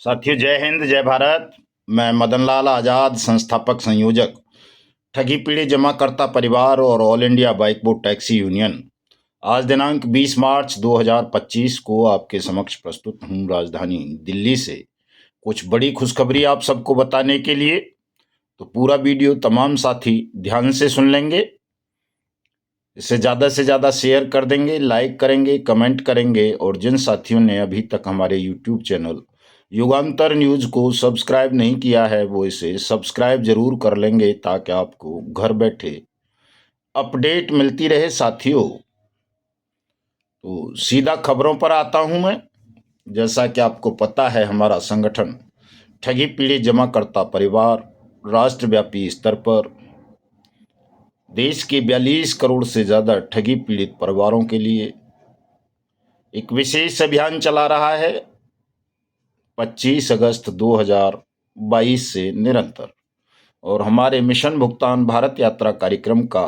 साथियों, जय हिंद जय भारत। मैं मदन लाल आज़ाद, संस्थापक संयोजक ठगी पीड़ित जमाकर्ता परिवार और all India bike board taxi union आज दिनांक 20 मार्च 2025 को आपके समक्ष प्रस्तुत हूँ राजधानी दिल्ली से कुछ बड़ी खुशखबरी आप सबको बताने के लिए। तो पूरा वीडियो तमाम साथी ध्यान से सुन लेंगे, इसे ज़्यादा से ज़्यादा शेयर कर देंगे, लाइक करेंगे, कमेंट करेंगे और जिन साथियों ने अभी तक हमारे यूट्यूब चैनल युगांतर न्यूज को सब्सक्राइब नहीं किया है वो इसे सब्सक्राइब जरूर कर लेंगे ताकि आपको घर बैठे अपडेट मिलती रहे साथियों। तो सीधा खबरों पर आता हूं मैं। जैसा कि आपको पता है, हमारा संगठन ठगी पीड़ित जमाकर्ता परिवार राष्ट्रव्यापी स्तर पर देश के 42 करोड़ से ज्यादा ठगी पीड़ित परिवारों के लिए एक विशेष अभियान चला रहा है 25 अगस्त 2022 से निरंतर। और हमारे मिशन भुगतान भारत यात्रा कार्यक्रम का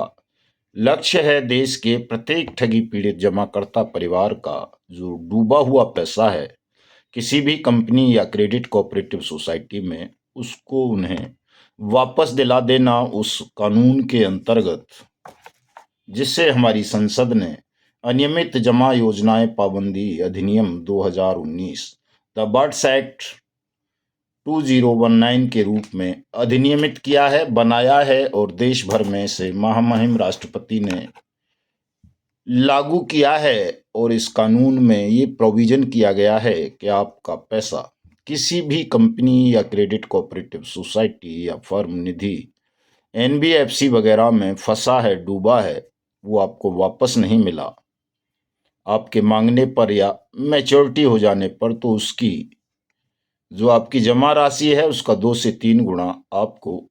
लक्ष्य है देश के प्रत्येक ठगी पीड़ित जमाकर्ता परिवार का जो डूबा हुआ पैसा है किसी भी कंपनी या क्रेडिट कोऑपरेटिव सोसाइटी में, उसको उन्हें वापस दिला देना उस कानून के अंतर्गत जिससे हमारी संसद ने अनियमित जमा योजनाएं पाबंदी अधिनियम 2019 द बर्ड्स एक्ट 2019 के रूप में अधिनियमित किया है, बनाया है और देश भर में से महामहिम राष्ट्रपति ने लागू किया है। और इस कानून में ये प्रोविजन किया गया है कि आपका पैसा किसी भी कंपनी या क्रेडिट कोऑपरेटिव सोसाइटी या फर्म निधि एनबीएफसी वगैरह में फंसा है, डूबा है, वो आपको वापस नहीं मिला। आपके मांगने पर या मैच्योरिटी हो जाने पर तो उसकी जो आपकी जमा राशि है उसका 2 से 3 गुना आपको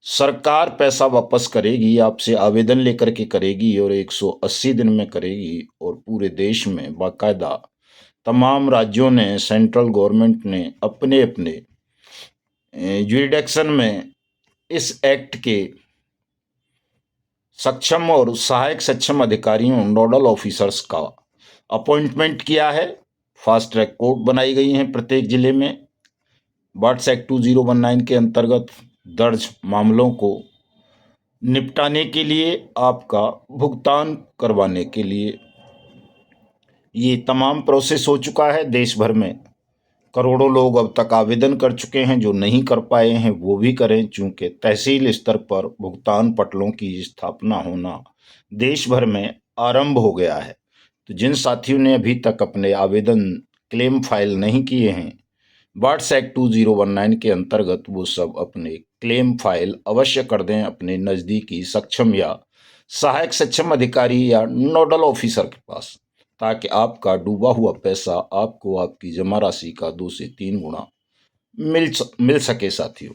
सरकार पैसा वापस करेगी, आपसे आवेदन लेकर के करेगी और 180 दिन में करेगी। और पूरे देश में बाकायदा तमाम राज्यों ने, सेंट्रल गवर्नमेंट ने अपने अपने ज्यूरिडिक्शन में इस एक्ट के सक्षम और सहायक सक्षम अधिकारियों, नोडल ऑफिसर्स का अपॉइंटमेंट किया है। फास्ट ट्रैक कोर्ट बनाई गई हैं प्रत्येक जिले में। बर्ड्स एक्ट 2019 के अंतर्गत दर्ज मामलों को निपटाने के लिए, आपका भुगतान करवाने के लिए ये तमाम प्रोसेस हो चुका है। देश भर में करोड़ों लोग अब तक आवेदन कर चुके हैं, जो नहीं कर पाए हैं वो भी करें, चूंकि तहसील स्तर पर भुगतान पटलों की स्थापना होना देश भर में आरंभ हो गया है। तो जिन साथियों ने अभी तक अपने आवेदन क्लेम फाइल नहीं किए हैं बर्ड्स एक्ट 2019 के अंतर्गत, वो सब अपने क्लेम फाइल अवश्य कर दें अपने नज़दीकी सक्षम या सहायक सक्षम अधिकारी या नोडल ऑफिसर के पास, ताकि आपका डूबा हुआ पैसा आपको आपकी जमा राशि का 2 से 3 गुना मिल सके साथियों।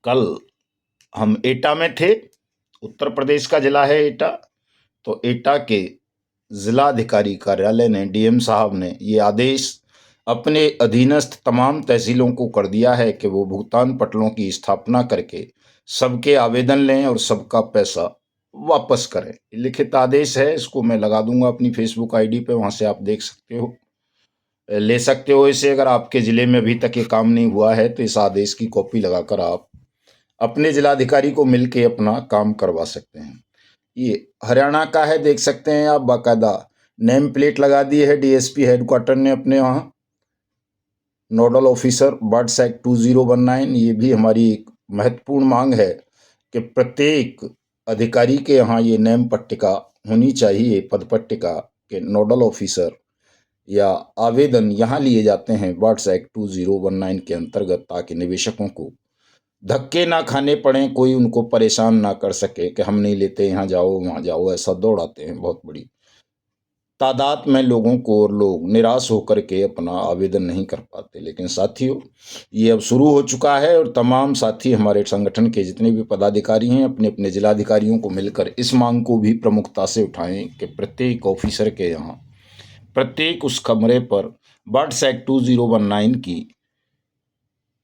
कल हम एटा में थे, उत्तर प्रदेश का जिला है एटा। तो एटा के जिलाधिकारी कार्यालय ने, डीएम साहब ने ये आदेश अपने अधीनस्थ तमाम तहसीलों को कर दिया है कि वो भुगतान पटलों की स्थापना करके सबके आवेदन लें और सबका पैसा वापस करें। लिखित आदेश है, इसको मैं लगा दूंगा अपनी फेसबुक आईडी पे, वहां से आप देख सकते हो, ले सकते हो इसे। अगर आपके ज़िले में अभी तक ये काम नहीं हुआ है तो इस आदेश की कॉपी लगाकर आप अपने जिलाधिकारी को मिल के अपना काम करवा सकते हैं। ये हरियाणा का है, देख सकते हैं आप, बाकायदा नेम प्लेट लगा दी है डीएसपी हेडक्वार्टर ने अपने वहाँ। नोडल ऑफिसर बर्ड्स एक्ट 2019, ये भी हमारी एक महत्वपूर्ण मांग है कि प्रत्येक अधिकारी के यहाँ ये नेम पट्टिका होनी चाहिए, पद पट्टिका के नोडल ऑफिसर या आवेदन यहाँ लिए जाते हैं बर्ड्स एक्ट 2019 के अंतर्गत, ताकि निवेशकों को धक्के ना खाने पड़े, कोई उनको परेशान ना कर सके कि हम नहीं लेते, यहाँ जाओ वहाँ जाओ, ऐसा दौड़ाते हैं बहुत बड़ी तादाद में लोगों को और लोग निराश होकर के अपना आवेदन नहीं कर पाते। लेकिन साथियों, ये अब शुरू हो चुका है और तमाम साथी हमारे संगठन के जितने भी पदाधिकारी हैं अपने अपने जिलाधिकारियों को मिलकर इस मांग को भी प्रमुखता से उठाएं कि प्रत्येक ऑफिसर के यहाँ प्रत्येक उस कमरे पर बर्ड्स एक्ट 2019 की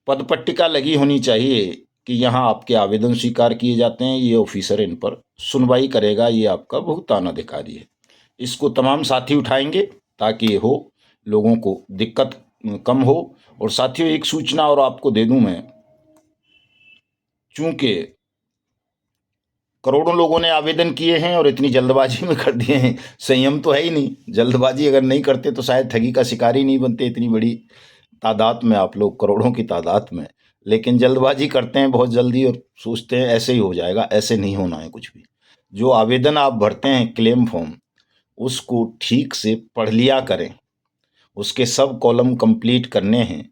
पद पट्टिका लगी होनी चाहिए कि यहाँ आपके आवेदन स्वीकार किए जाते हैं, ये ऑफिसर इन पर सुनवाई करेगा, ये आपका भुगतान अधिकारी है। इसको तमाम साथी उठाएंगे ताकि ये हो, लोगों को दिक्कत कम हो। और साथियों, एक सूचना और आपको दे दूं मैं, चूंकि करोड़ों लोगों ने आवेदन किए हैं और इतनी जल्दबाजी में कर दिए हैं, संयम तो है ही नहीं। जल्दबाजी अगर नहीं करते तो शायद ठगी का शिकार ही नहीं बनते, इतनी बड़ी तादाद में आप लोग, करोड़ों की तादाद में। लेकिन जल्दबाजी करते हैं बहुत जल्दी और सोचते हैं ऐसे ही हो जाएगा। ऐसे नहीं होना है कुछ भी। जो आवेदन आप भरते हैं क्लेम फॉर्म, उसको ठीक से पढ़ लिया करें। उसके सब कॉलम कंप्लीट करने हैं।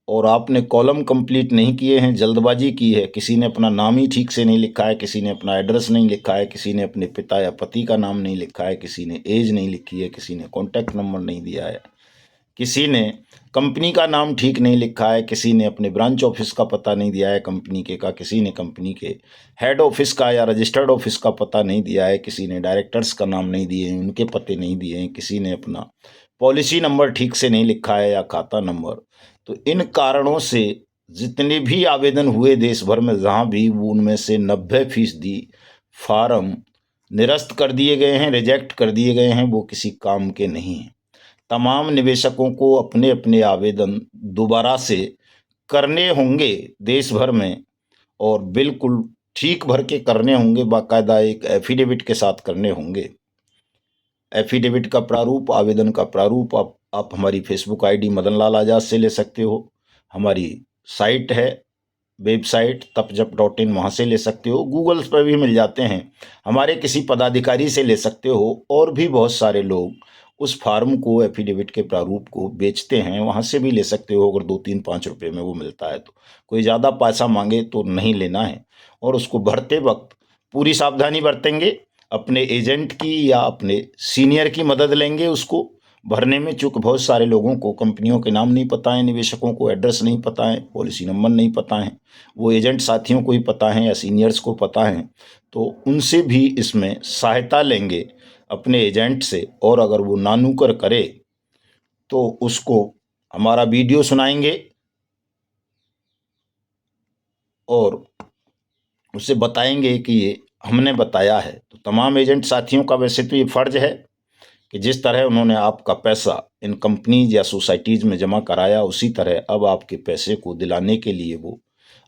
और आपने कॉलम कंप्लीट नहीं किए हैं, जल्दबाजी की है, किसी ने अपना नाम ही ठीक से नहीं लिखा है, किसी ने अपना एड्रेस नहीं लिखा है, किसी ने अपने पिता या पति का नाम नहीं लिखा है, किसी ने एज नहीं लिखी है, किसी ने कॉन्टैक्ट नंबर नहीं दिया है, किसी ने कंपनी का नाम ठीक नहीं लिखा है, किसी ने अपने ब्रांच ऑफिस का पता नहीं दिया है कंपनी के का, किसी ने कंपनी के हेड ऑफिस का या रजिस्टर्ड ऑफिस का पता नहीं दिया है, किसी ने डायरेक्टर्स का नाम नहीं दिए हैं, उनके पते नहीं दिए हैं, किसी ने अपना पॉलिसी नंबर ठीक से नहीं लिखा है या खाता नंबर। तो इन कारणों से जितने भी आवेदन हुए देश भर में, जहाँ भी, वो उनमें से 90% फार्म निरस्त कर दिए गए हैं, रिजेक्ट कर दिए गए हैं। वो किसी काम के नहीं हैं। तमाम निवेशकों को अपने अपने आवेदन दोबारा से करने होंगे देश भर में, और बिल्कुल ठीक भर के करने होंगे, बाकायदा एक एफिडेविट के साथ करने होंगे। एफिडेविट का प्रारूप, आवेदन का प्रारूप आप हमारी फेसबुक आईडी मदन लाल आज़ाद से ले सकते हो। हमारी साइट है, वेबसाइट tapjap.in, वहाँ से ले सकते हो। गूगल पर भी मिल जाते हैं। हमारे किसी पदाधिकारी से ले सकते हो। और भी बहुत सारे लोग उस फार्म को, एफिडेविट के प्रारूप को बेचते हैं, वहाँ से भी ले सकते हो। अगर 2-3-5 रुपये में वो मिलता है तो कोई ज़्यादा पैसा मांगे तो नहीं लेना है। और उसको भरते वक्त पूरी सावधानी बरतेंगे। अपने एजेंट की या अपने सीनियर की मदद लेंगे उसको भरने में। चूँकि बहुत सारे लोगों को कंपनियों के नाम नहीं पता है, निवेशकों को एड्रेस नहीं पता है, पॉलिसी नंबर नहीं पता है। वो एजेंट साथियों को ही पता है या सीनियर्स को पता है, तो उनसे भी इसमें सहायता लेंगे अपने एजेंट से। और अगर वो नानुकर करे तो उसको हमारा वीडियो सुनाएंगे और उसे बताएंगे कि ये हमने बताया है। तो तमाम एजेंट साथियों का वैसे तो ये फर्ज है कि जिस तरह उन्होंने आपका पैसा इन कंपनीज या सोसाइटीज में जमा कराया, उसी तरह अब आपके पैसे को दिलाने के लिए वो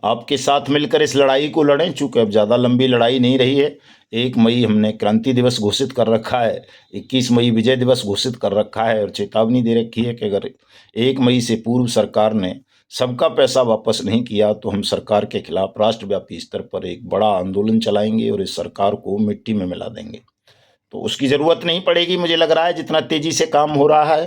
आपके साथ मिलकर इस लड़ाई को लड़ें। चूँकि अब ज़्यादा लंबी लड़ाई नहीं रही है। 1 मई हमने क्रांति दिवस घोषित कर रखा है, 21 मई विजय दिवस घोषित कर रखा है, और चेतावनी दे रखी है कि अगर 1 मई से पूर्व सरकार ने सबका पैसा वापस नहीं किया तो हम सरकार के खिलाफ राष्ट्रव्यापी स्तर पर एक बड़ा आंदोलन चलाएंगे और इस सरकार को मिट्टी में मिला देंगे। तो उसकी ज़रूरत नहीं पड़ेगी, मुझे लग रहा है, जितना तेज़ी से काम हो रहा है।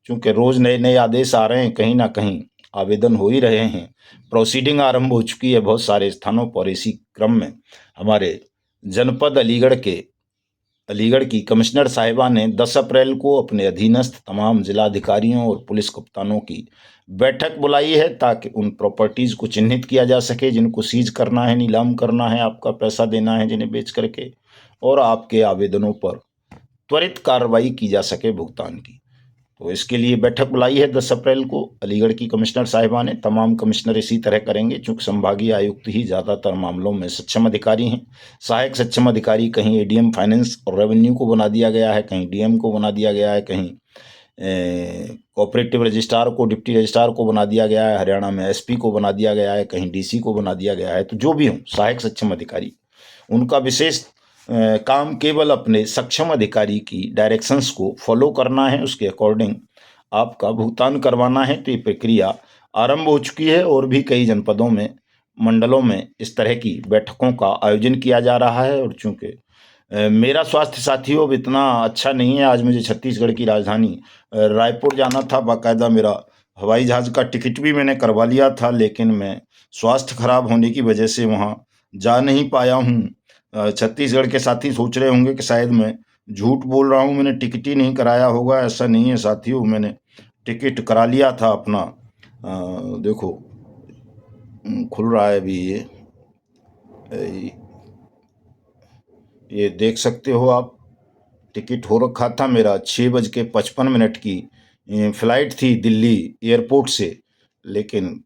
क्योंकि रोज़ नए नए आदेश आ रहे हैं, कहीं ना कहीं आवेदन हो ही रहे हैं, प्रोसीडिंग आरंभ हो चुकी है बहुत सारे स्थानों पर। इसी क्रम में हमारे जनपद अलीगढ़ की कमिश्नर साहिबा ने 10 अप्रैल को अपने अधीनस्थ तमाम जिलाधिकारियों और पुलिस कप्तानों की बैठक बुलाई है, ताकि उन प्रॉपर्टीज़ को चिन्हित किया जा सके जिनको सीज करना है, नीलाम करना है, आपका पैसा देना है जिन्हें बेच करके, और आपके आवेदनों पर त्वरित कार्रवाई की जा सके भुगतान की। तो इसके लिए बैठक बुलाई है 10 अप्रैल को अलीगढ़ की कमिश्नर साहिबा ने। तमाम कमिश्नर इसी तरह करेंगे, चूँकि संभागीय आयुक्त ही ज़्यादातर मामलों में सक्षम अधिकारी हैं। सहायक सक्षम अधिकारी कहीं एडीएम फाइनेंस और रेवेन्यू को बना दिया गया है, कहीं डीएम को बना दिया गया है, कहीं कोऑपरेटिव रजिस्ट्रार को, डिप्टी रजिस्ट्रार को बना दिया गया है, हरियाणा में एसपी को बना दिया गया है, कहीं डीसी को बना दिया गया है। तो जो भी हों सहायक सक्षम अधिकारी, उनका विशेष काम केवल अपने सक्षम अधिकारी की डायरेक्शंस को फॉलो करना है, उसके अकॉर्डिंग आपका भुगतान करवाना है। तो ये प्रक्रिया आरंभ हो चुकी है और भी कई जनपदों में, मंडलों में इस तरह की बैठकों का आयोजन किया जा रहा है। और चूँकि मेरा स्वास्थ्य साथियों अब इतना अच्छा नहीं है, आज मुझे छत्तीसगढ़ की राजधानी रायपुर जाना था। बाकायदा मेरा हवाई जहाज़ का टिकट भी मैंने करवा लिया था, लेकिन मैं स्वास्थ्य खराब होने की वजह से वहाँ जा नहीं पाया हूँ। छत्तीसगढ़ के साथी सोच रहे होंगे कि शायद मैं झूठ बोल रहा हूँ, मैंने टिकट ही नहीं कराया होगा। ऐसा नहीं है साथियों, मैंने टिकट करा लिया था अपना। देखो खुल रहा है अभी ये देख सकते हो आप। टिकट हो रखा था मेरा 6:55 की फ़्लाइट थी दिल्ली एयरपोर्ट से, लेकिन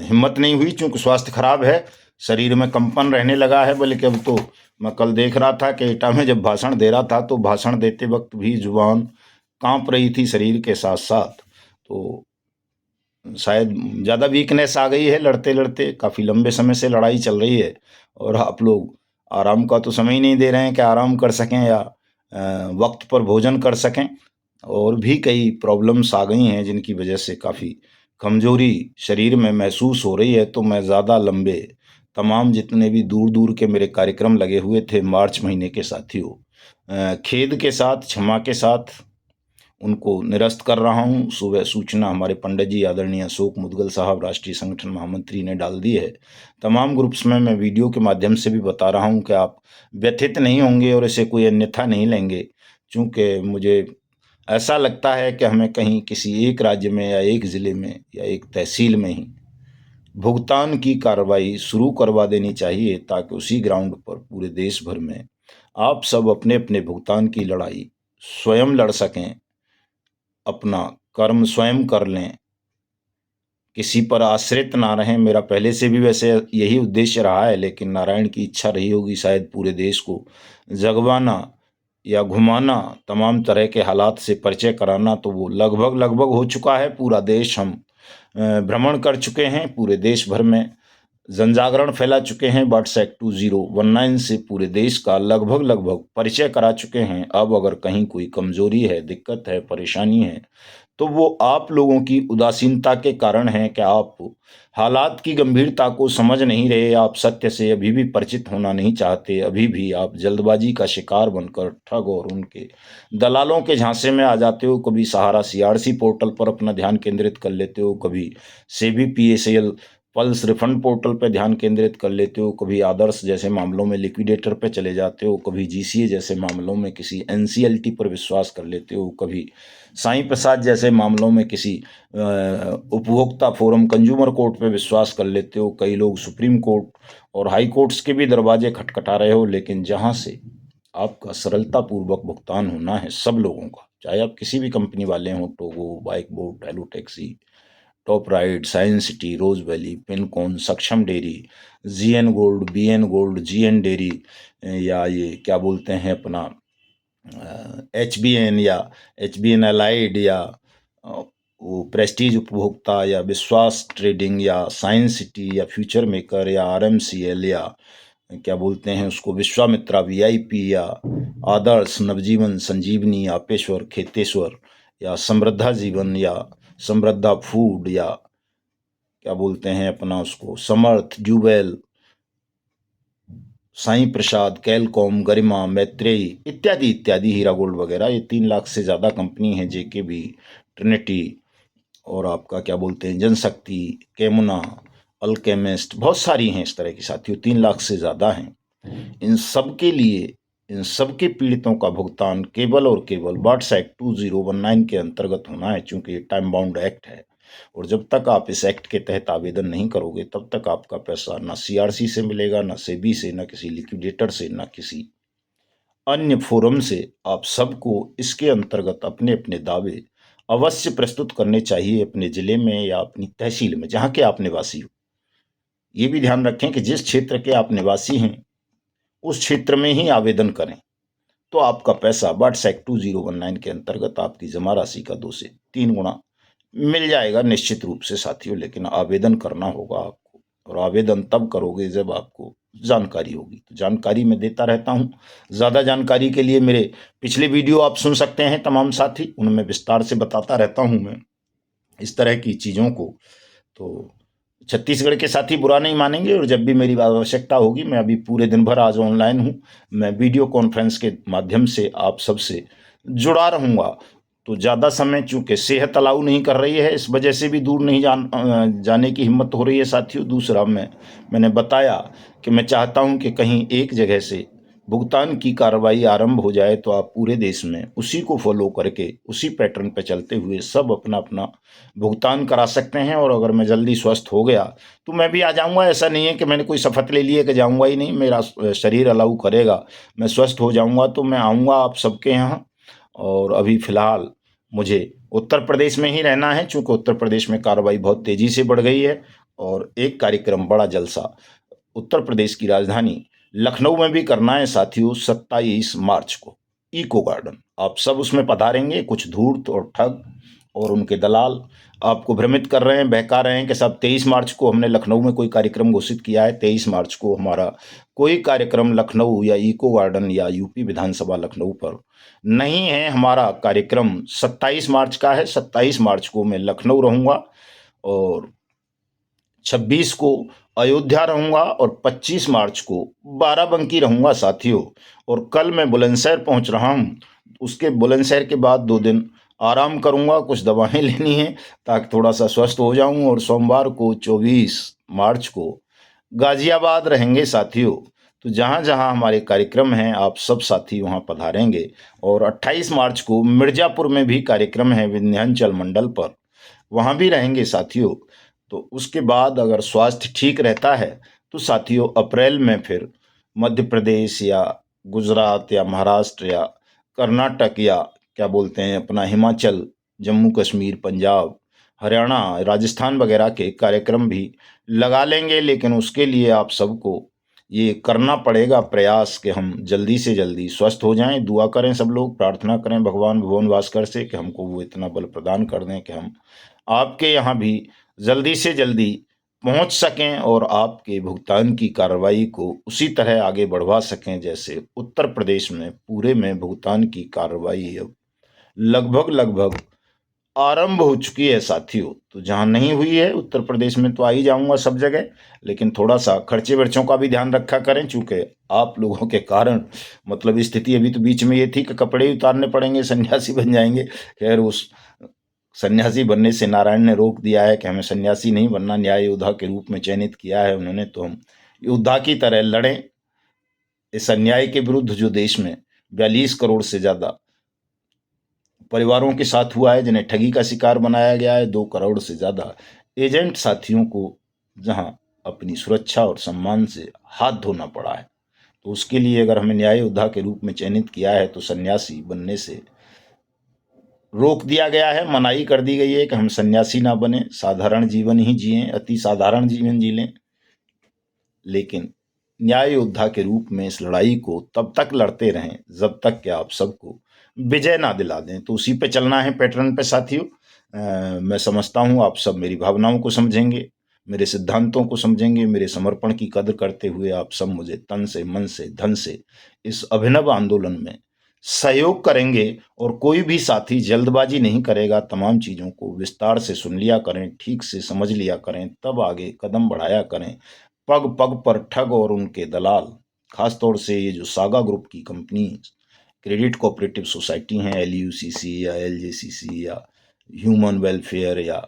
हिम्मत नहीं हुई, चूँकि स्वास्थ्य खराब है, शरीर में कंपन रहने लगा है। बल्कि अब तो मैं कल देख रहा था कि एटा में जब भाषण दे रहा था, तो भाषण देते वक्त भी जुबान कांप रही थी शरीर के साथ साथ। तो शायद ज़्यादा वीकनेस आ गई है, लड़ते लड़ते काफ़ी लंबे समय से लड़ाई चल रही है और आप लोग आराम का तो समय ही नहीं दे रहे हैं कि आराम कर सकें या वक्त पर भोजन कर सकें। और भी कई प्रॉब्लम्स आ गई हैं जिनकी वजह से काफ़ी कमजोरी शरीर में महसूस हो रही है। तो मैं ज़्यादा लंबे तमाम जितने भी दूर दूर के मेरे कार्यक्रम लगे हुए थे मार्च महीने के साथियों, खेद के साथ, क्षमा के साथ उनको निरस्त कर रहा हूं। सुबह सूचना हमारे पंडित जी आदरणीय अशोक मुदगल साहब राष्ट्रीय संगठन महामंत्री ने डाल दी है। तमाम ग्रुप्स में मैं वीडियो के माध्यम से भी बता रहा हूं कि आप व्यथित नहीं होंगे और इसे कोई अन्यथा नहीं लेंगे, चूँकि मुझे ऐसा लगता है कि हमें कहीं किसी एक राज्य में या एक ज़िले में या एक तहसील में ही भुगतान की कार्रवाई शुरू करवा देनी चाहिए, ताकि उसी ग्राउंड पर पूरे देश भर में आप सब अपने अपने भुगतान की लड़ाई स्वयं लड़ सकें, अपना कर्म स्वयं कर लें, किसी पर आश्रित ना रहें। मेरा पहले से भी वैसे यही उद्देश्य रहा है, लेकिन नारायण की इच्छा रही होगी शायद पूरे देश को जगवाना या घुमाना, तमाम तरह के हालात से परिचय कराना। तो वो लगभग लगभग हो चुका है। पूरा देश हम भ्रमण कर चुके हैं, पूरे देश भर में जन जागरण फैला चुके हैं। बर्ड्स एक्ट 2019 से पूरे देश का लगभग लगभग परिचय करा चुके हैं। अब अगर कहीं कोई कमजोरी है, दिक्कत है, परेशानी है, तो वो आप लोगों की उदासीनता के कारण है कि आप हालात की गंभीरता को समझ नहीं रहे, आप सत्य से अभी भी परिचित होना नहीं चाहते, अभी भी आप जल्दबाजी का शिकार बनकर ठग और उनके दलालों के झांसे में आ जाते हो। कभी सहारा सीआरसी पोर्टल पर अपना ध्यान केंद्रित कर लेते हो, कभी SEBI PSL pulse refund portal पर ध्यान केंद्रित कर लेते हो, कभी आदर्श जैसे मामलों में लिक्विडेटर पे चले जाते हो, कभी जीसीए जैसे मामलों में किसी एनसीएलटी पर विश्वास कर लेते हो, कभी साईं प्रसाद जैसे मामलों में किसी उपभोक्ता फोरम कंज्यूमर कोर्ट पे विश्वास कर लेते हो। कई लोग सुप्रीम कोर्ट और हाई कोर्ट्स के भी दरवाजे खटखटा रहे हो। लेकिन जहां से आपका सरलता पूर्वक भुगतान होना है सब लोगों का, चाहे आप किसी भी कंपनी वाले हों, Togo, Bike Bot, Hello Taxi, Top Ride, Science City, Rose Valley, Pincon, Saksham Dairy, GN Gold, BN Gold, GN Dairy, या ये क्या बोलते हैं अपना HBN या HBN अलाइड, या वो प्रेस्टीज उपभोक्ता, या विश्वास ट्रेडिंग, या साइंस सिटी, या फ्यूचर मेकर, या RMCL, या क्या बोलते हैं उसको विश्वामित्रा VIP, या आदर्श, नवजीवन, संजीवनी, आपेश्वर, खेतेश्वर, या समृद्धा जीवन, या समृद्धा फूड, या क्या बोलते हैं अपना उसको समर्थ, ड्यूबेल, साईं प्रसाद, कैलकॉम, गरिमा, मैत्रेयी इत्यादि इत्यादि, हीरा गोल्ड वगैरह। ये 3 लाख से ज़्यादा कंपनी है। JKB, ट्रिनिटी, और आपका क्या बोलते हैं जनशक्ति, केमुना, अल्केमिस्ट, बहुत सारी हैं इस तरह की साथियों, 3 लाख से ज़्यादा हैं। इन सब के लिए, इन सब के पीड़ितों का भुगतान केवल और केवल बर्ड्स एक्ट 2019 के अंतर्गत होना है, चूंकि ये टाइम बाउंड एक्ट है। और जब तक आप इस एक्ट के तहत आवेदन नहीं करोगे, तब तक आपका पैसा ना CRC से मिलेगा, ना सेबी से, ना किसी लिक्विडेटर से, ना किसी अन्य फोरम से। आप सबको इसके अंतर्गत अपने अपने दावे अवश्य प्रस्तुत करने चाहिए, अपने जिले में या अपनी तहसील में जहां के आप निवासी हो। ये भी ध्यान रखें कि जिस क्षेत्र के आप निवासी हैं उस क्षेत्र में ही आवेदन करें, तो आपका पैसा बर्ड्स एक्ट 2019 के अंतर्गत आपकी जमा राशि का 2 से 3 गुना मिल जाएगा निश्चित रूप से साथियों। लेकिन आवेदन करना होगा आपको, और आवेदन तब करोगे जब आपको जानकारी होगी। तो जानकारी मैं देता रहता हूँ। ज़्यादा जानकारी के लिए मेरे पिछले वीडियो आप सुन सकते हैं तमाम साथी, उनमें विस्तार से बताता रहता हूँ मैं इस तरह की चीज़ों को। तो छत्तीसगढ़ के साथी बुरा नहीं मानेंगे, और जब भी मेरी आवश्यकता होगी, मैं अभी पूरे दिन भर आज ऑनलाइन हूँ, मैं वीडियो कॉन्फ्रेंस के माध्यम से आप सबसे जुड़ा रहूँगा। तो ज़्यादा समय चूँकि सेहत अलाउ नहीं कर रही है, इस वजह से भी दूर नहीं जाने की हिम्मत हो रही है साथियों। दूसरा मैंने बताया कि मैं चाहता हूँ कि कहीं एक जगह से भुगतान की कार्रवाई आरंभ हो जाए, तो आप पूरे देश में उसी को फॉलो करके, उसी पैटर्न पर चलते हुए सब अपना अपना भुगतान करा सकते हैं। और अगर मैं जल्दी स्वस्थ हो गया तो मैं भी आ जाऊंगा। ऐसा नहीं है कि मैंने कोई शपथ ले ली है कि जाऊंगा ही नहीं, मेरा शरीर अलाउ करेगा, मैं स्वस्थ हो जाऊंगा तो मैं आऊंगा आप सबके यहाँ। और अभी फिलहाल मुझे उत्तर प्रदेश में ही रहना है, चूंकि उत्तर प्रदेश में कार्रवाई बहुत तेजी से बढ़ गई है। और एक कार्यक्रम, बड़ा जलसा उत्तर प्रदेश की राजधानी लखनऊ में भी करना है साथियों, 27 मार्च को, इको गार्डन। आप सब उसमें पधारेंगे। कुछ धूर्त और ठग और उनके दलाल आपको भ्रमित कर रहे हैं, बहका रहे हैं कि साहब 23 मार्च को हमने लखनऊ में कोई कार्यक्रम घोषित किया है। 23 मार्च को हमारा कोई कार्यक्रम लखनऊ या इको गार्डन या यूपी विधानसभा लखनऊ पर नहीं है। हमारा कार्यक्रम 27 मार्च का है। 27 मार्च को मैं लखनऊ रहूंगा और 26 को अयोध्या रहूंगा और 25 मार्च को बाराबंकी रहूंगा साथियों। और कल मैं बुलंदशहर पहुंच रहा हूं। उसके बुलंदशहर के बाद 2 दिन आराम करूंगा, कुछ दवाएं लेनी है ताकि थोड़ा सा स्वस्थ हो जाऊं। और सोमवार को 24 मार्च को गाजियाबाद रहेंगे साथियों। तो जहां जहां हमारे कार्यक्रम हैं आप सब साथी वहां पधारेंगे। और 28 मार्च को मिर्जापुर में भी कार्यक्रम है विंध्याचल मंडल पर, वहां भी रहेंगे साथियों। तो उसके बाद अगर स्वास्थ्य ठीक रहता है तो साथियों अप्रैल में फिर मध्य प्रदेश या गुजरात या महाराष्ट्र या कर्नाटक या क्या बोलते हैं अपना हिमाचल, जम्मू कश्मीर, पंजाब, हरियाणा, राजस्थान वगैरह के कार्यक्रम भी लगा लेंगे। लेकिन उसके लिए आप सबको ये करना पड़ेगा प्रयास कि हम जल्दी से जल्दी स्वस्थ हो जाएं। दुआ करें, सब लोग प्रार्थना करें भगवान भुवन भास्कर से कि हमको वो इतना बल प्रदान कर दें कि हम आपके यहाँ भी जल्दी से जल्दी पहुंच सकें और आपके भुगतान की कार्रवाई को उसी तरह आगे बढ़वा सकें जैसे उत्तर प्रदेश में पूरे में भुगतान की कार्रवाई अब लगभग लगभग आरंभ हो चुकी है साथियों। तो जहां नहीं हुई है उत्तर प्रदेश में तो आ ही जाऊंगा सब जगह, लेकिन थोड़ा सा खर्चे वर्चों का भी ध्यान रखा करें चूंकि आप लोगों के कारण मतलब स्थिति अभी तो बीच में ये थी कि कपड़े ही उतारने पड़ेंगे, सन्यासी बन जाएंगे। खैर उस सन्यासी बनने से नारायण ने रोक दिया है कि हमें सन्यासी नहीं बनना, न्याय योद्धा के रूप में चयनित किया है उन्होंने। तो हम योद्धा की तरह लड़ें इस अन्याय के विरुद्ध जो देश में 42 करोड़ से ज्यादा परिवारों के साथ हुआ है, जिन्हें ठगी का शिकार बनाया गया है। 2 करोड़ से ज्यादा एजेंट साथियों को जहां अपनी सुरक्षा और सम्मान से हाथ धोना पड़ा है। तो उसके लिए अगर हमें न्याय योद्धा के रूप में चयनित किया है तो सन्यासी बनने से रोक दिया गया है, मनाही कर दी गई है कि हम सन्यासी ना बने, साधारण जीवन ही जिएं, अति साधारण जीवन जी लें। लेकिन न्याय योद्धा के रूप में इस लड़ाई को तब तक लड़ते रहें जब तक कि आप सबको विजय ना दिला दें। तो उसी पे चलना है पैटर्न पे साथियों। मैं समझता हूँ आप सब मेरी भावनाओं को समझेंगे, मेरे सिद्धांतों को समझेंगे, मेरे समर्पण की कदर करते हुए आप सब मुझे तन से, मन से, धन से इस अभिनव आंदोलन में सहयोग करेंगे। और कोई भी साथी जल्दबाजी नहीं करेगा, तमाम चीज़ों को विस्तार से सुन लिया करें, ठीक से समझ लिया करें, तब आगे कदम बढ़ाया करें। पग पग पर ठग और उनके दलाल, खासतौर से ये जो सागा ग्रुप की कंपनी क्रेडिट कोऑपरेटिव सोसाइटी हैं, LUCC या LJCC या ह्यूमन वेलफेयर या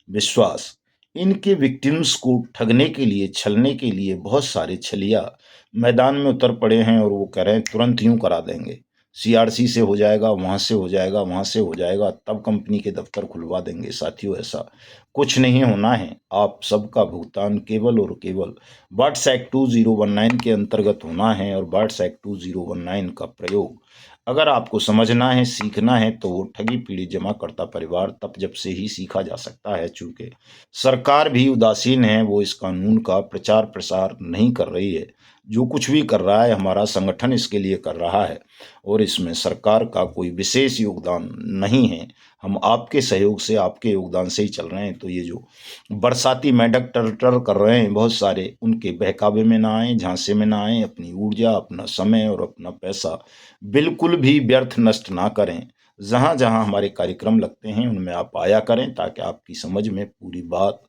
विश्वास, इनके विक्टिम्स को ठगने के लिए, छलने के लिए बहुत सारे छलिया मैदान में उतर पड़े हैं। और वो कह रहे हैं तुरंत यूं करा देंगे, CRC से हो जाएगा, वहां से हो जाएगा, वहां से हो जाएगा, तब कंपनी के दफ्तर खुलवा देंगे। साथियों ऐसा कुछ नहीं होना है। आप सबका भुगतान केवल और केवल बर्ड्स एक्ट 2019 के अंतर्गत होना है। और बर्ड्स एक्ट 2019 का प्रयोग अगर आपको समझना है, सीखना है, तो वो ठगी पीड़ित जमाकर्ता परिवार तब जब से ही सीखा जा सकता है। चूंकि सरकार भी उदासीन है, वो इस कानून का प्रचार प्रसार नहीं कर रही है। जो कुछ भी कर रहा है हमारा संगठन इसके लिए कर रहा है और इसमें सरकार का कोई विशेष योगदान नहीं है। हम आपके सहयोग से, आपके योगदान से ही चल रहे हैं। तो ये जो बरसाती मेंढक टर टर कर रहे हैं बहुत सारे, उनके बहकावे में ना आए, झांसे में ना आए। अपनी ऊर्जा, अपना समय और अपना पैसा बिल्कुल भी व्यर्थ नष्ट ना करें। जहां जहां हमारे कार्यक्रम लगते हैं उनमें आप आया करें ताकि आपकी समझ में पूरी बात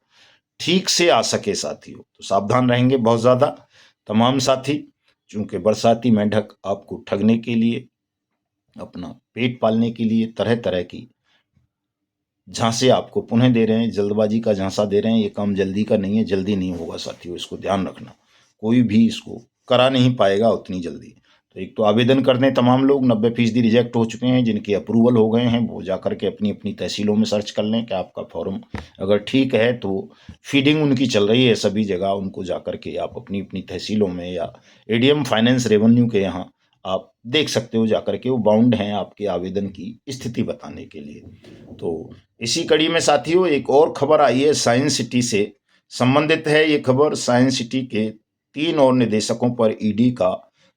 ठीक से आ सके साथियों। तो सावधान रहेंगे बहुत ज़्यादा तमाम साथी, चूंकि बरसाती मेंढक आपको ठगने के लिए, अपना पेट पालने के लिए तरह तरह की झांसे आपको पुनः दे रहे हैं, जल्दबाजी का झांसा दे रहे हैं। ये काम जल्दी का नहीं है, जल्दी नहीं होगा साथियों, इसको ध्यान रखना। कोई भी इसको करा नहीं पाएगा उतनी जल्दी। तो एक तो आवेदन कर दें तमाम लोग, 90% रिजेक्ट हो चुके हैं। जिनके अप्रूवल हो गए हैं वो जाकर के अपनी अपनी तहसीलों में सर्च कर लें कि आपका फॉर्म अगर ठीक है। तो फीडिंग उनकी चल रही है सभी जगह, उनको जाकर के आप अपनी अपनी तहसीलों में या ADM फाइनेंस रेवेन्यू के यहाँ आप देख सकते हो जाकर के, वो बाउंड हैं आपके आवेदन की स्थिति बताने के लिए। तो इसी कड़ी में साथियों एक और खबर आई है, साइंस सिटी से संबंधित है ये खबर। साइंस सिटी के 3 और निदेशकों पर ED का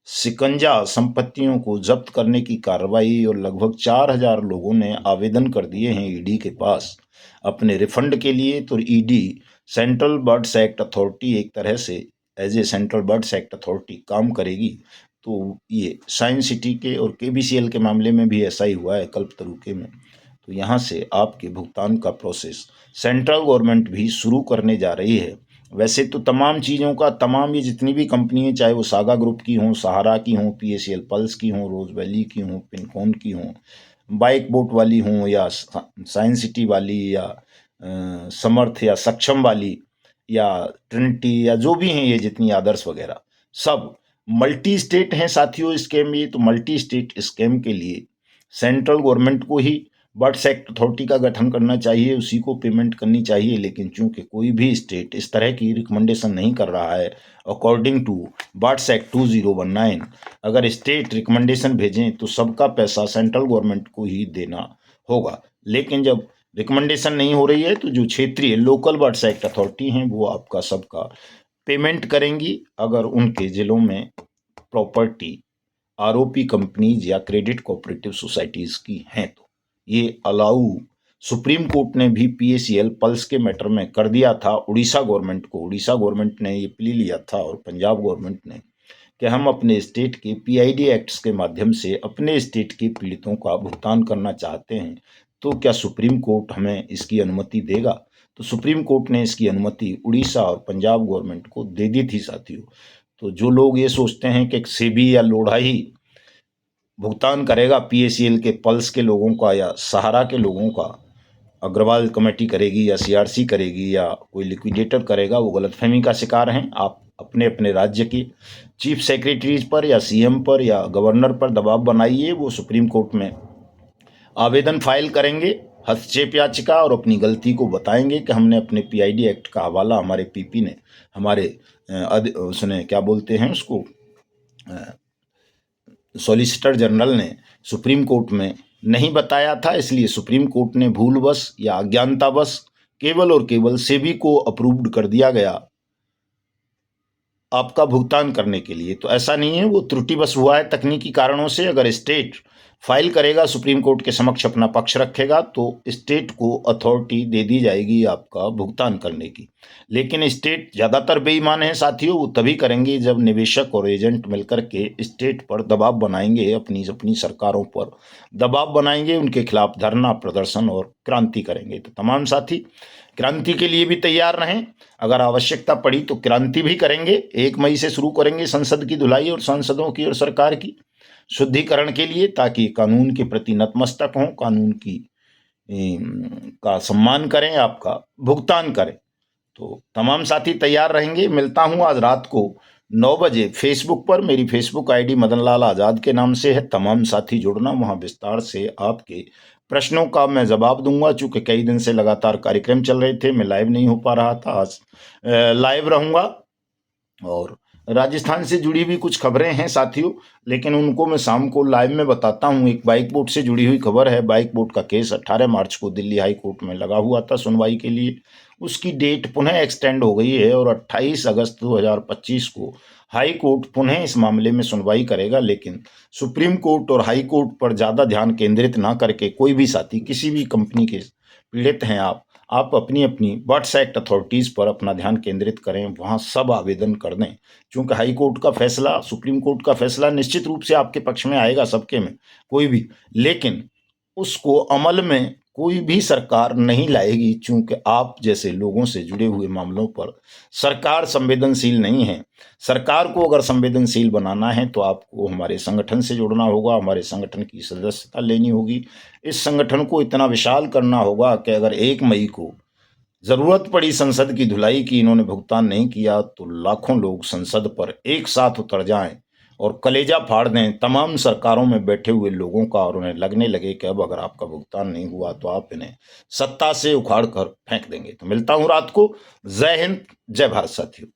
शिकंजा संपत्तियों को जब्त करने की कार्रवाई और लगभग 4000 लोगों ने आवेदन कर दिए हैं ईडी के पास अपने रिफंड के लिए। तो ED central birds act authority एक तरह से as a central birds act authority काम करेगी। तो ये साइंस सिटी के और केबीसीएल के मामले में भी ऐसा ही हुआ है कल्पतरू में। तो यहाँ से आपके भुगतान का प्रोसेस सेंट्रल गवर्नमेंट भी शुरू करने जा रही है। वैसे तो तमाम चीज़ों का तमाम ये जितनी भी कंपनी है, चाहे वो सागा ग्रुप की हों, सहारा की हों, पीएसीएल पल्स की हों, रोज वैली की हों, पिनकॉन की हों, बाइक बोट वाली हों, या साइंस सिटी वाली, या समर्थ या सक्षम वाली, या ट्रिनिटी, या जो भी हैं ये जितनी आदर्श वगैरह, सब मल्टी स्टेट हैं साथियों स्कैम। ये तो मल्टी स्टेट स्कैम के लिए सेंट्रल गवर्नमेंट को ही बर्ड्स एक्ट अथॉरिटी का गठन करना चाहिए, उसी को पेमेंट करनी चाहिए। लेकिन चूंकि कोई भी स्टेट इस तरह की रिकमेंडेशन नहीं कर रहा है अकॉर्डिंग टू बर्ड्स एक्ट 2019, अगर स्टेट रिकमेंडेशन भेजें तो सबका पैसा सेंट्रल गवर्नमेंट को ही देना होगा। लेकिन जब रिकमेंडेशन नहीं हो रही है तो जो क्षेत्रीय लोकल बर्ड्स एक्ट अथॉरिटी हैं वो आपका सबका पेमेंट करेंगी, अगर उनके जिलों में प्रॉपर्टी आरओपी कंपनीज या क्रेडिट कोऑपरेटिव सोसाइटीज की हैं तो ये अलाउ सुप्रीम कोर्ट ने भी पीएसीएल पल्स के मैटर में कर दिया था उड़ीसा गवर्नमेंट को। उड़ीसा गवर्नमेंट ने ये प्ली लिया था और पंजाब गवर्नमेंट ने कि हम अपने स्टेट के पीआईडी एक्ट्स के माध्यम से अपने स्टेट के पीड़ितों का भुगतान करना चाहते हैं, तो क्या सुप्रीम कोर्ट हमें इसकी अनुमति देगा। तो सुप्रीम कोर्ट ने इसकी अनुमति उड़ीसा और पंजाब गवर्नमेंट को दे दी थी साथियों। तो जो लोग ये सोचते हैं कि सेबी या लोढ़ा ही भुगतान करेगा पीएसीएल के पल्स के लोगों का या सहारा के लोगों का, अग्रवाल कमेटी करेगी या सीआरसी करेगी या कोई लिक्विडेटर करेगा, वो गलतफहमी का शिकार हैं। आप अपने अपने राज्य के चीफ सेक्रेटरीज पर या सीएम पर या गवर्नर पर दबाव बनाइए, वो सुप्रीम कोर्ट में आवेदन फाइल करेंगे हस्तक्षेप याचिका और अपनी गलती को बताएंगे कि हमने अपने पीआईडी एक्ट का हवाला हमारे पीपी ने, हमारे उसने क्या बोलते हैं उसको, सॉलिसिटर जनरल ने सुप्रीम कोर्ट में नहीं बताया था, इसलिए सुप्रीम कोर्ट ने भूलवश या अज्ञानतावश केवल और केवल सेबी को अप्रूव्ड कर दिया गया आपका भुगतान करने के लिए। तो ऐसा नहीं है, वो त्रुटिवश हुआ है तकनीकी कारणों से। अगर स्टेट फाइल करेगा सुप्रीम कोर्ट के समक्ष अपना पक्ष रखेगा तो स्टेट को अथॉरिटी दे दी जाएगी आपका भुगतान करने की। लेकिन स्टेट ज़्यादातर बेईमान है साथियों, वो तभी करेंगे जब निवेशक और एजेंट मिलकर के स्टेट पर दबाव बनाएंगे, अपनी सरकारों पर दबाव बनाएंगे, उनके खिलाफ धरना प्रदर्शन और क्रांति करेंगे। तो तमाम साथी क्रांति के लिए भी तैयार रहें, अगर आवश्यकता पड़ी तो क्रांति भी करेंगे। 1 मई से शुरू करेंगे संसद की धुलाई और सांसदों की और सरकार की शुद्धिकरण के लिए, ताकि कानून के प्रति नतमस्तक हों, कानून की का सम्मान करें, आपका भुगतान करें। तो तमाम साथी तैयार रहेंगे। मिलता हूं आज रात को 9 बजे फेसबुक पर। मेरी फेसबुक आईडी मदन लाल आज़ाद के नाम से है, तमाम साथी जुड़ना, वहां विस्तार से आपके प्रश्नों का मैं जवाब दूंगा। चूंकि कई दिन से लगातार कार्यक्रम चल रहे थे, मैं लाइव नहीं हो पा रहा था, आज लाइव रहूंगा। और राजस्थान से जुड़ी भी कुछ खबरें हैं साथियों, लेकिन उनको मैं शाम को लाइव में बताता हूं। एक बाइक बोट से जुड़ी हुई खबर है। बाइक बोट का केस 18 मार्च को दिल्ली हाई कोर्ट में लगा हुआ था सुनवाई के लिए, उसकी डेट पुनः एक्सटेंड हो गई है और 28 अगस्त 2025 को हाई कोर्ट पुनः इस मामले में सुनवाई करेगा। लेकिन सुप्रीम कोर्ट और हाई कोर्ट पर ज़्यादा ध्यान केंद्रित ना करके, कोई भी साथी किसी भी कंपनी के पीड़ित हैं आप अपनी अपनी बर्ड्स एक्ट अथॉरिटीज़ पर अपना ध्यान केंद्रित करें, वहाँ सब आवेदन कर दें। क्योंकि हाई कोर्ट का फैसला, सुप्रीम कोर्ट का फैसला निश्चित रूप से आपके पक्ष में आएगा, सबके में, कोई भी, लेकिन उसको अमल में कोई भी सरकार नहीं लाएगी, चूंकि आप जैसे लोगों से जुड़े हुए मामलों पर सरकार संवेदनशील नहीं है। सरकार को अगर संवेदनशील बनाना है तो आपको हमारे संगठन से जुड़ना होगा, हमारे संगठन की सदस्यता लेनी होगी। इस संगठन को इतना विशाल करना होगा कि अगर 1 मई को जरूरत पड़ी संसद की धुलाई की, इन्होंने भुगतान नहीं किया तो लाखों लोग संसद पर एक साथ उतर जाएं और कलेजा फाड़ दें तमाम सरकारों में बैठे हुए लोगों का, और उन्हें लगने लगे कि अब अगर आपका भुगतान नहीं हुआ तो आप इन्हें सत्ता से उखाड़ कर फेंक देंगे। तो मिलता हूं रात को। जय हिंद, जय भारत साथियों।